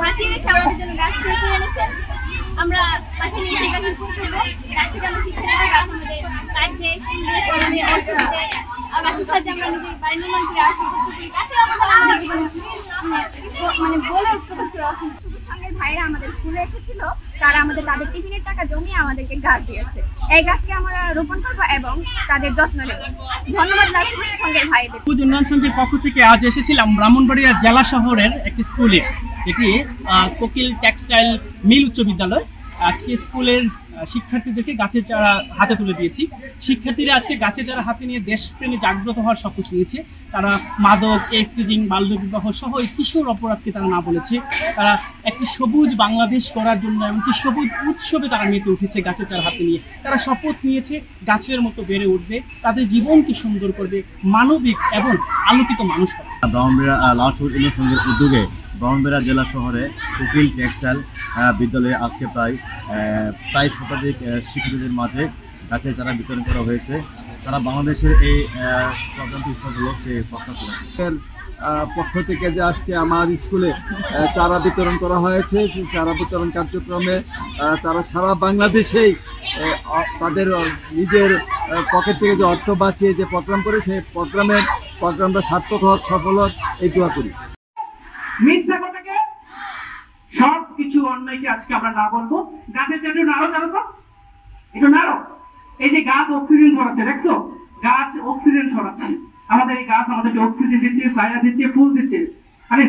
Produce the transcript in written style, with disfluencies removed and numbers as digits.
বাঁচিয়ে রেখে আমাদের জন্য গাছ কিনে এনেছেন। আমরা পাশে নিয়ে সেই গাছের ফুল তুলবো। গাছ থেকে আমরা শিক্ষা নেবো, গাছ আমাদের কাঠ দিয়ে, ফুল দিয়ে, ফল দিয়ে, ওষুধ দিয়ে, গাছের সাহায্যে আমরা নিজের বাড়ি নির্মাণ করে আসি। গাছের অবদান আমাদের জীবনে মানে বলে প্রকাশ করা অসম্ভব। শুধু সঙ্গে ভাইরা আমাদের স্কুলে এসেছিল, তারা তাদের টিফিনের টাকা জমিয়ে আমাদেরকে গাছ দিয়েছে। এই গাছকে আমরা রোপণ করবো এবং তাদের যত্ন নেব। ধন্যবাদ সঙ্গের ভাইদের। সবুজ উন্নয়ন সংঘের পক্ষ থেকে আজ এসেছিলাম ব্রাহ্মণবাড়িয়া জেলা শহরের একটি স্কুলে, এটি কোকিল টেক্সটাইল মিল উচ্চ বিদ্যালয়। আজকে স্কুলের শিক্ষার্থীদেরকে গাছের চারা হাতে তুলে দিয়েছি। শিক্ষার্থীরা আজকে গাছের চারা হাতে নিয়ে দেশপ্রেমে জাগ্রত হওয়ার শপথ নিয়েছে। তারা মাদক, এফটিজিং, বাল্যবিবাহ সহ কিশোর অপরাধকে তারা না বলেছে। তারা একটি সবুজ বাংলাদেশ করার জন্য এমনকি সবুজ উৎসবে তারা মেতে উঠেছে গাছের চারা হাতে নিয়ে। তারা শপথ নিয়েছে গাছের মতো বেড়ে উঠবে, তাদের জীবনকে সুন্দর করবে, মানবিক এবং আলোকিত মানুষ হবে। ব্রাহ্মণবাড়িয়া লাল সবুজ উন্নয়ন সংঘের উদ্যোগে ব্রাহ্মণবাড়িয়া জেলা শহরে কোকিল টেক্সটাইল বিদ্যালয়ে আজকে প্রায় শতাধিক শিক্ষার্থীদের মাঝে গাছের চারা বিতরণ করা হয়েছে। তারা বাংলাদেশের এই প্রধানটি উপলক্ষে প্রস্তাব করেন পক্ষ থেকে যে আজকে আমার স্কুলে চারা বিতরণ করা হয়েছে, সেই চারা বিতরণ কার্যক্রমে তারা সারা বাংলাদেশেই তাদের নিজের পকেট থেকে যে অর্থ বাঁচিয়ে যে প্রোগ্রাম করে, সেই প্রোগ্রামটা সার্থক হোক, সফল হোক, এই দোয়া করি। মিথ্যা কথাকে, সব কিছু অন্যায়কে আজকে আমরা না বলবো। গাছের চারা নাড়ো, জানো তো একটু নাড়ো। এই যে গাছ অক্সিজেন ছড়াচ্ছে, দেখছো? গাছ অক্সিজেন ছড়াচ্ছে। আমাদের এই গাছ আমাদেরকে অক্সিজেন দিচ্ছে, ছায়া দিচ্ছে, ফুল দিচ্ছে। আরে